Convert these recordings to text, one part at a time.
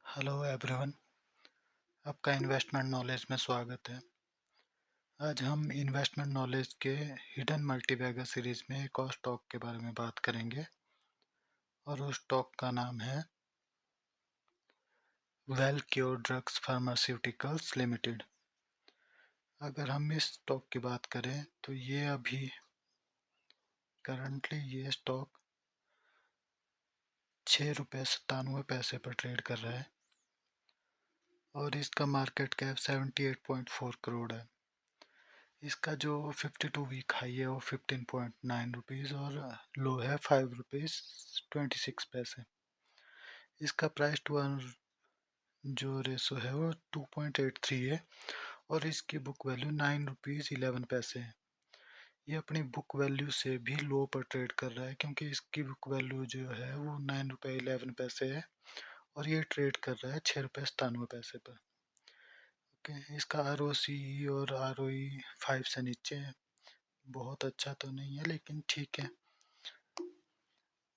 Hello everyone, आपका investment knowledge में स्वागत है। आज हम इन्वेस्टमेंट नॉलेज के हिडन मल्टीबैगर सीरीज में एक और स्टॉक के बारे में बात करेंगे और उस स्टॉक का नाम है well cure drugs pharmaceuticals limited. अगर हम इस स्टॉक की बात करें तो ये अभी करंटली ये स्टॉक ₹6.97 पर ट्रेड कर रहा है और इसका मार्केट कैप 78.4 करोड़ है। इसका जो 52 वीक हाई है वो 15.9 रुपीज़ और लो है ₹5.26। इसका प्राइस टू अर्न जो रेशो है वो 2.83 है और इसकी बुक वैल्यू ₹9.11 है। ये अपनी बुक वैल्यू से भी लो पर ट्रेड कर रहा है क्योंकि इसकी बुक वैल्यू जो है वो ₹9.11 है और ये ट्रेड कर रहा है ₹6.97 पर। ओके, इसका ROCE और ROE 5 से नीचे है। बहुत अच्छा तो नहीं है लेकिन ठीक है।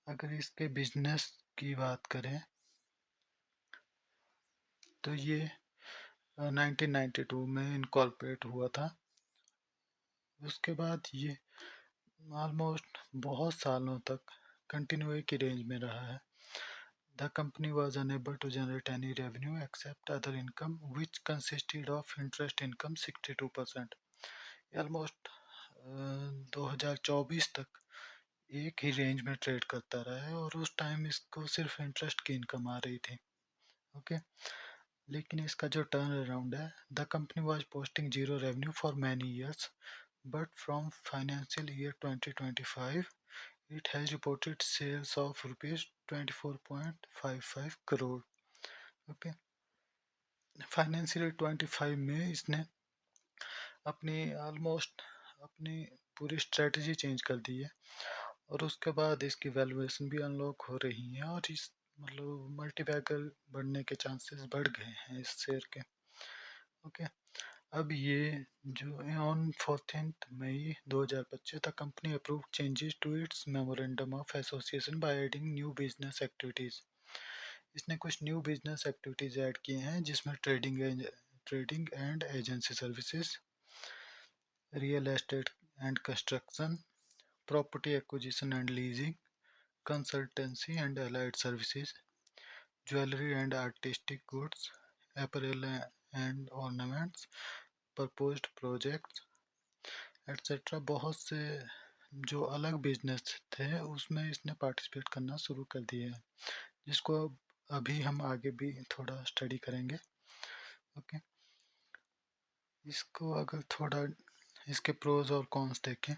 अगर इसके बिजनेस की बात करें तो ये 1992 में इनकॉर्पोरेट हुआ था। उसके बाद ये ऑलमोस्ट बहुत सालों तक कंटिन्यू एक ही रेंज में रहा है। The company was unable to generate any revenue except other income which consisted of interest income 62%। Almost 2024 तक एक ही रेंज में ट्रेड करता रहा है और उस टाइम इसको सिर्फ इंटरेस्ट की इनकम आ रही थी। ओके, लेकिन इसका जो टर्न अराउंड है, the company was posting zero revenue for many years but from financial year 2025 it has reported sales of rupees 24.55 crore. Okay, financial 25 में इसने अपनी ऑलमोस्ट अपनी पूरी स्ट्रेटजी चेंज कर दी है और उसके बाद इसकी वैल्यूएशन भी अनलॉक हो रही है और इस मतलब मल्टीबैगर बढ़ने के चांसेस बढ़ गए हैं इस शेयर के। ओके, अब ये जो on 14 May 2025 the company approve changes to its memorandum of association by adding new business activities. इसने कुछ न्यू बिजनेस एक्टिविटीज ऐड किए हैं जिसमें trading and agency services, real estate and construction, property acquisition and leasing, consultancy and allied services, jewelry and artistic goods, apparel and ornaments, proposed projects, etc. बहुत से जो अलग business थे उसमें इसने पार्टिसिपेट करना शुरू कर दिए हैं जिसको अभी हम आगे भी थोड़ा स्टडी करेंगे। ओके, इसको अगर थोड़ा इसके प्रोज और कॉन्स देखें,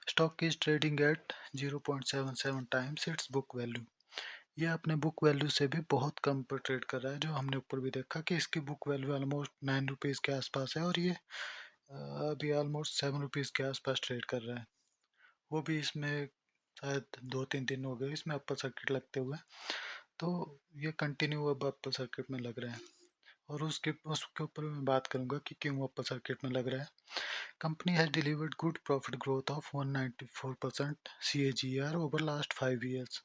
stock is trading at 0.77 times it's book value. ये अपने बुक वैल्यू से भी बहुत कम पर ट्रेड कर रहा है, जो हमने ऊपर भी देखा कि इसकी बुक वैल्यू ऑलमोस्ट ₹9 के आसपास है और ये अभी ऑलमोस्ट ₹7 के आसपास ट्रेड कर रहा है। वो भी इसमें शायद 2-3 दिन हो गए इसमें अपर सर्किट लगते हुए, तो ये कंटिन्यू अब अपर सर्किट में लग रहे हैं और उसके ऊपर मैं बात करूंगा कि क्यों अपर सर्किट में लग रहा है। Company has delivered good profit growth of 194% CAGR over last 5 years.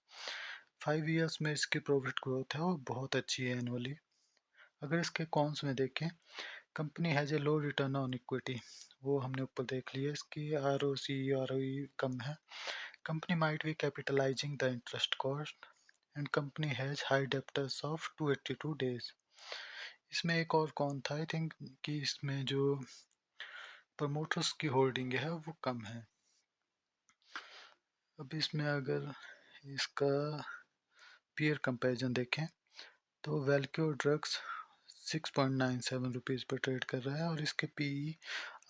5 years में इसकी प्रॉफिट ग्रोथ है वो बहुत अच्छी है एनुअली। अगर इसके कॉन्स में देखें, company has a low return on equity, वो हमने ऊपर देख लिया। इसकी ROCE कम है। Company might be capitalising the interest cost and company has high debtors of 282 days. इसमें एक और कौन था, आई थिंक कि इसमें जो प्रमोटर्स की होल्डिंग है वो कम है। अब इसमें अगर इसका पीयर कंपैरिजन देखें तो वेलक्यो ड्रग्स 6.97 रुपीज़ पर ट्रेड कर रहा है और इसके PE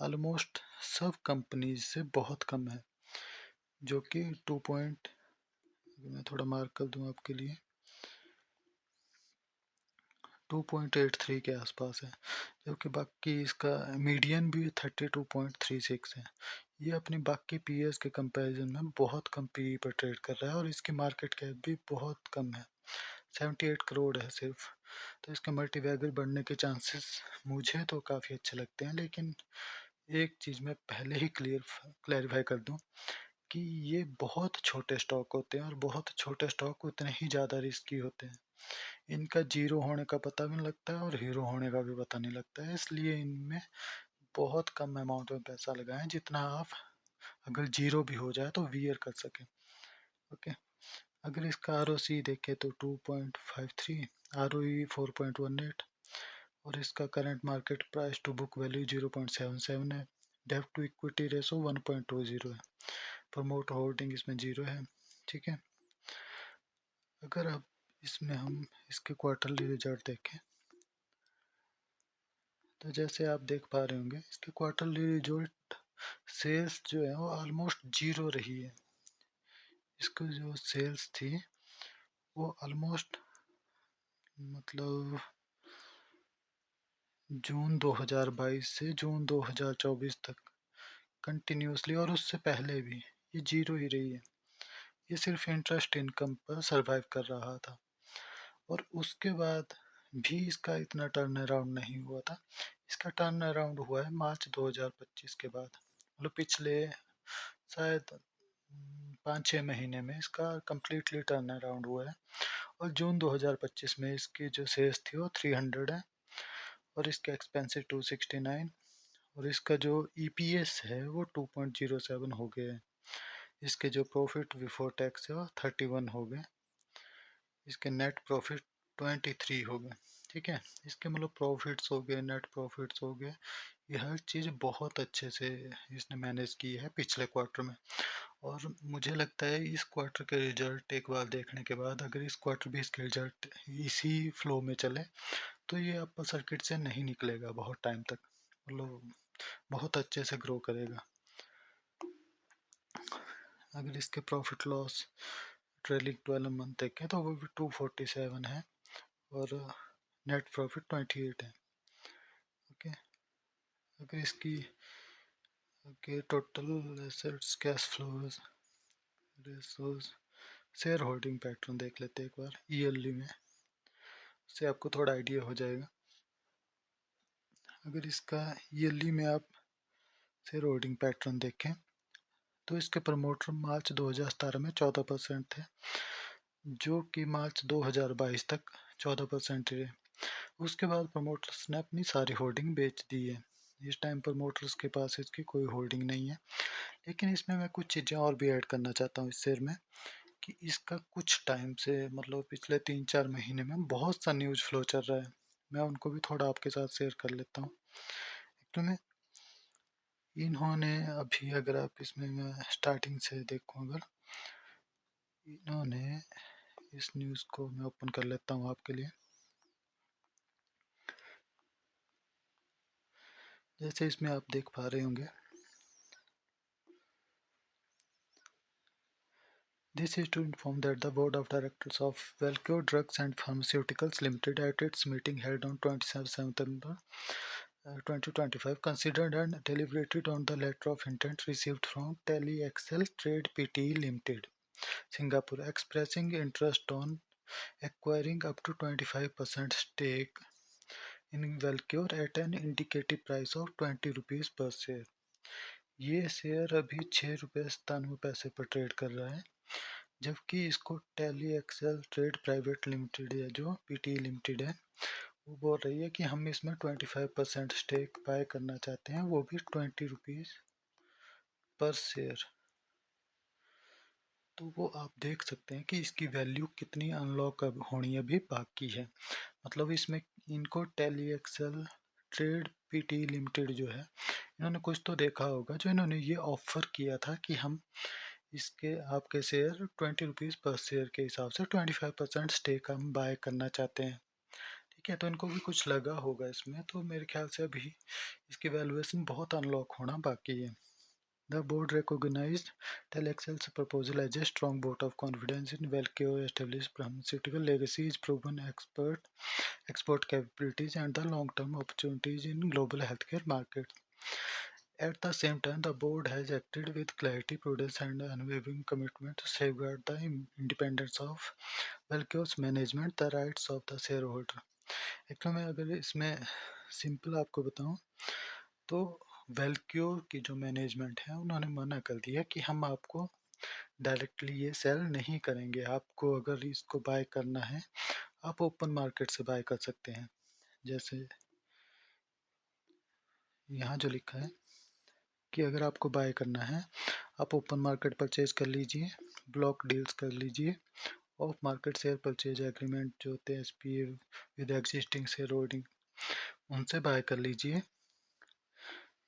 ऑलमोस्ट सब कंपनीज से बहुत कम है, जो कि 2 पॉइंट, मैं थोड़ा मार्क कर दूं आपके लिए, 2.83 के आसपास है, जबकि बाकी इसका मीडियन भी 32.36 है। ये अपनी बाकी पीएस के कंपैरिजन में बहुत कम पीई पर ट्रेड कर रहा है और इसकी मार्केट कैप भी बहुत कम है, 78 करोड़ है सिर्फ। तो इसके मल्टीवैगर बढ़ने के चांसेस मुझे तो काफ़ी अच्छे लगते हैं, लेकिन एक चीज़ मैं पहले ही क्लैरिफाई कर दूं कि ये बहुत छोटे स्टॉक होते हैं और बहुत छोटे स्टॉक उतने ही ज़्यादा रिस्की होते हैं। इनका जीरो होने का पता भी नहीं लगता है और हीरो होने का भी पता नहीं लगता है, इसलिए इनमें बहुत कम अमाउंट में पैसा लगाएं जितना आप अगर जीरो भी हो जाए तो वियर कर सकें। ओके, अगर इसका आर ओ सी देखें तो 2.53, आर ओ ई 4.18 और इसका current market price to book value 0.77 है। डेब्ट टू इक्विटी रेशो 1.20 है। प्रमोट होल्डिंग इसमें जीरो है। ठीक है, अगर अब इसमें हम इसके क्वार्टरली रिजल्ट देखें तो जैसे आप देख पा रहे होंगे इसके क्वार्टरली रिजल्ट सेल्स जो है वो ऑलमोस्ट जीरो रही है। इसको जो सेल्स थी वो ऑलमोस्ट मतलब जून 2022 से जून 2024 तक कंटिन्यूसली और उससे पहले भी ये जीरो ही रही है। ये सिर्फ इंटरेस्ट इनकम पर सरवाइव कर रहा था और उसके बाद भी इसका इतना टर्न अराउंड नहीं हुआ था। इसका टर्न अराउंड हुआ है मार्च 2025 के बाद, मतलब पिछले शायद 5-6 महीने में इसका कम्प्लीटली टर्न अराउंड हुआ है। और जून 2025 में इसकी जो सेल्स थी वो 300 है और इसके एक्सपेंसिव 269 और इसका जो ईपीएस है वो 2.07 हो गए हैं। इसके जो प्रॉफिट बिफोर टैक्स है वो 31 हो गए। इसके नेट प्रॉफिट 23 हो गए। ठीक है, इसके मतलब प्रॉफिट्स हो गए, नेट प्रॉफिट्स हो गए, ये हर चीज़ बहुत अच्छे से इसने मैनेज की है पिछले क्वार्टर में। और मुझे लगता है इस क्वार्टर के रिजल्ट एक बार देखने के बाद अगर इस क्वार्टर भी इसके रिजल्ट इसी फ्लो में चले तो ये अपर सर्किट से नहीं निकलेगा बहुत टाइम तक, मतलब बहुत अच्छे से ग्रो करेगा। अगर इसके प्रॉफिट लॉस ट्रेलिंग 12 मंथ देखें तो वो भी 247 है और नेट प्रॉफिट 28 है। ओके, अगर इसकी total assets, cash flows, resource, share holding pattern देख लेते हैं एक बार ईयरली में, उससे आपको थोड़ा आइडिया हो जाएगा। अगर इसका ईयरली में आप शेयर होल्डिंग पैटर्न देखें तो इसके प्रमोटर मार्च 2017 में 14% थे जो कि मार्च 2022 तक 14% रहे। उसके बाद प्रमोटर्स ने अपनी सारी होल्डिंग बेच दी है। इस टाइम प्रमोटर्स के पास इसकी कोई होल्डिंग नहीं है। लेकिन इसमें मैं कुछ चीज़ें और भी ऐड करना चाहता हूँ इस शेयर में कि इसका कुछ टाइम से मतलब पिछले 3-4 महीने में बहुत सा न्यूज़ फ्लो चल रहा है। मैं उनको भी थोड़ा आपके साथ शेयर कर लेता हूँ। एक्चुअली में इन्होंने अभी अगर आप इसमें मैं स्टार्टिंग से देखूँ अगर इन्होंने इस न्यूज़ को मैं ओपन कर लेता हूँ आपके लिए। जैसे इसमें आप देख पा रहे होंगे This is to inform that the board of directors of Velcro Drugs and Pharmaceuticals Limited at its meeting held on 27 September 2025 considered and deliberated on the letter of intent received from TeleXL Trade Pte Limited, Singapore, expressing interest on acquiring up to 25% stake in Velcure at an indicative price of 20 rupees per share. ये share अभी 6 रुपये 97 पैसे पर trade कर रहा है, जबकि इसको tele excel trade private limited है जो पीटी लिमिटेड है वो बोल रही है कि हम इसमें 25% स्टेक बाय करना चाहते हैं, वो भी 20 रुपीज़ पर शेयर। तो वो आप देख सकते हैं कि इसकी वैल्यू कितनी अनलॉक होनी अभी बाकी है। मतलब इसमें इनको tele excel trade PT limited जो है इन्होंने कुछ तो देखा होगा जो इन्होंने ये ऑफर किया था कि हम इसके आपके शेयर 20 रुपीज़ पर शेयर के हिसाब से 25% स्टेक हम बाय करना चाहते हैं। ठीक है, तो इनको भी कुछ लगा होगा इसमें, तो मेरे ख्याल से अभी इसकी वैल्यूएशन बहुत अनलॉक होना बाकी है। The board recognized Telexcel's proposal as a strong vote of confidence in Velcro established pharmaceutical legacy, its proven export capabilities, and the long-term opportunities in global healthcare markets. At the same time, the board has acted with clarity, prudence, and unwavering commitment to safeguard the independence of Velcro's management, the rights of the shareholder. Actually मैं अगर इसमें simple आपको बताऊं तो वेलक्योर की जो management है उन्होंने मना कर दिया कि हम आपको डायरेक्टली ये सेल नहीं करेंगे, आपको अगर इसको बाय करना है आप ओपन मार्केट से बाय कर सकते हैं। जैसे यहाँ जो लिखा है कि अगर आपको बाय करना है, आप ओपन मार्केट परचेज कर लीजिए, ब्लॉक डील्स कर लीजिए, of market share purchase agreement जो होते हैं SPA with existing share holding, उनसे बाय कर लीजिए।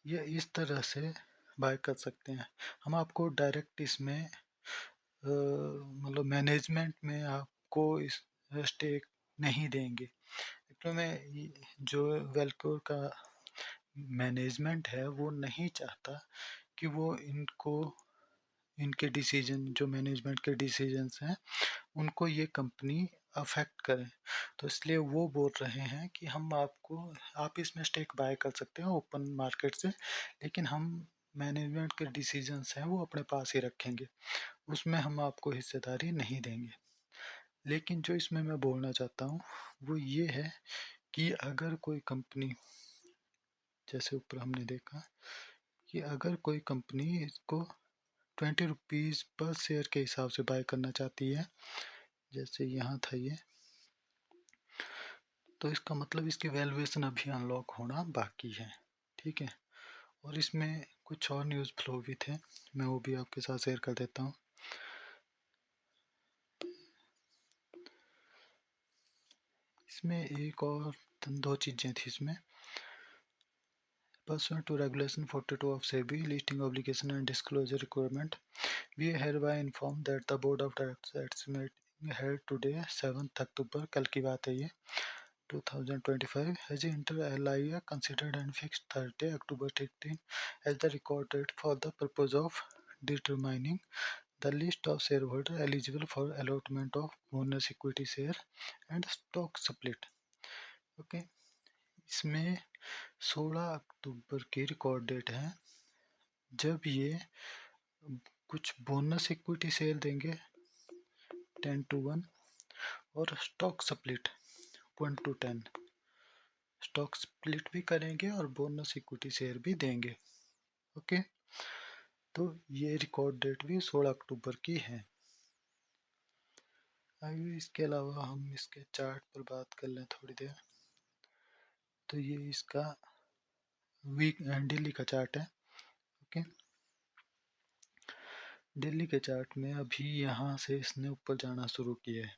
ये इस तरह से बाय कर सकते हैं। हम आपको डायरेक्ट इसमें मतलब मैनेजमेंट में आपको इस स्टेक नहीं देंगे। एक्चुअली में जो वेलकोर का मैनेजमेंट है वो नहीं चाहता कि वो इनके डिसीजन, जो मैनेजमेंट के डिसीजंस हैं, उनको ये कंपनी अफेक्ट करें। तो इसलिए वो बोल रहे हैं कि आप इसमें स्टेक बाय कर सकते हैं ओपन मार्केट से, लेकिन हम मैनेजमेंट के डिसीजंस हैं वो अपने पास ही रखेंगे, उसमें हम आपको हिस्सेदारी नहीं देंगे। लेकिन जो इसमें मैं बोलना चाहता हूँ वो ये है कि अगर कोई कंपनी, जैसे ऊपर हमने देखा कि अगर कोई कंपनी इसको 20 रुपीज़ पर शेयर के हिसाब से बाय करना चाहती है, जैसे यहाँ था ये, तो इसका मतलब इसकी वैल्यूएशन अभी अनलॉक होना बाकी है। ठीक है, और इसमें कुछ और न्यूज़ फ्लो भी थे, मैं वो भी आपके साथ शेयर कर देता हूँ। इसमें एक और दो चीज़ें थी इसमें। Pursuant to Regulation 42 of SEBI, listing obligation and disclosure requirement, we hereby inform that the Board of Directors at its meeting held today 7th October, कल की बात है ये, 2025, has inter alia considered and fixed Thursday, October 13 as the record date for the purpose of determining the list of shareholders eligible for allotment of bonus equity share and stock split. Okay, इसमें 16 अक्टूबर की record date है जब ये कुछ bonus equity share देंगे 10:1 और stock split 1:10, stock split भी करेंगे और बोनस इक्विटी शेयर भी देंगे। ओके, तो ये रिकॉर्ड डेट भी 16 अक्टूबर की है। आइए इसके अलावा हम इसके चार्ट पर बात कर लें थोड़ी देर। तो ये इसका वीक डेली का चार्ट है। ओके, दिल्ली के चार्ट में अभी यहाँ से इसने ऊपर जाना शुरू किया है।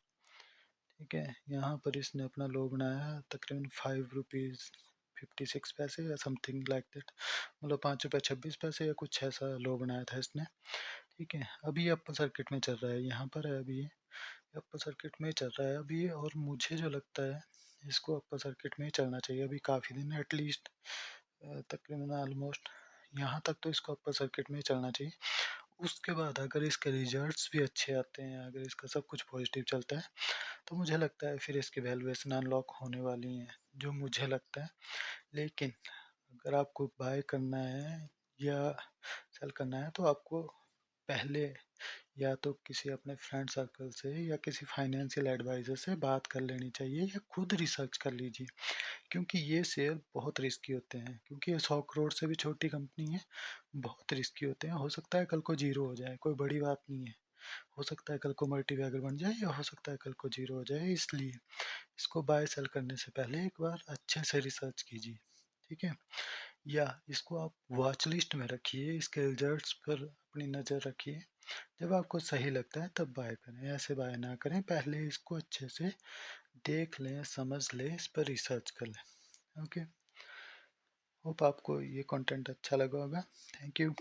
ठीक है, यहाँ पर इसने अपना लो बनाया तकरीबन 5 रुपीज़ 56 पैसे या समथिंग लाइक दैट, मतलब 5 रुपये 26 पैसे या कुछ ऐसा लो बनाया था इसने। ठीक है, अभी अपर सर्किट में चल रहा है, यहाँ पर है अभी अपर सर्किट में चल रहा है अभी, और मुझे जो लगता है इसको अपर सर्किट में ही चलना चाहिए अभी काफ़ी दिन, एटलीस्ट तकरीबन ऑलमोस्ट यहाँ तक तो इसको अपर सर्किट में ही चलना चाहिए। उसके बाद अगर इसके रिजल्ट्स भी अच्छे आते हैं, अगर इसका सब कुछ पॉजिटिव चलता है, तो मुझे लगता है फिर इसकी वैल्यूएशन अनलॉक होने वाली है, जो मुझे लगता है। लेकिन अगर आपको बाय करना है या सेल करना है तो आपको पहले या तो किसी अपने फ्रेंड सर्कल से या किसी फाइनेंशियल एडवाइज़र से बात कर लेनी चाहिए, या खुद रिसर्च कर लीजिए, क्योंकि ये शेयर बहुत रिस्की होते हैं, क्योंकि ये 100 करोड़ से भी छोटी कंपनी है, बहुत रिस्की होते हैं। हो सकता है कल को जीरो हो जाए, कोई बड़ी बात नहीं है, हो सकता है कल को मल्टीबैगर बन जाए या हो सकता है कल को जीरो हो जाए, इसलिए इसको बाय सेल करने से पहले एक बार अच्छे से रिसर्च कीजिए। ठीक है, या इसको आप वॉच लिस्ट में रखिए, इसके रिजल्ट्स पर अपनी नज़र रखिए, जब आपको सही लगता है तब बाय करें, ऐसे बाय ना करें, पहले इसको अच्छे से देख लें, समझ लें, इस पर रिसर्च कर लें। ओके, होप आपको ये कंटेंट अच्छा लगा होगा। Thank you.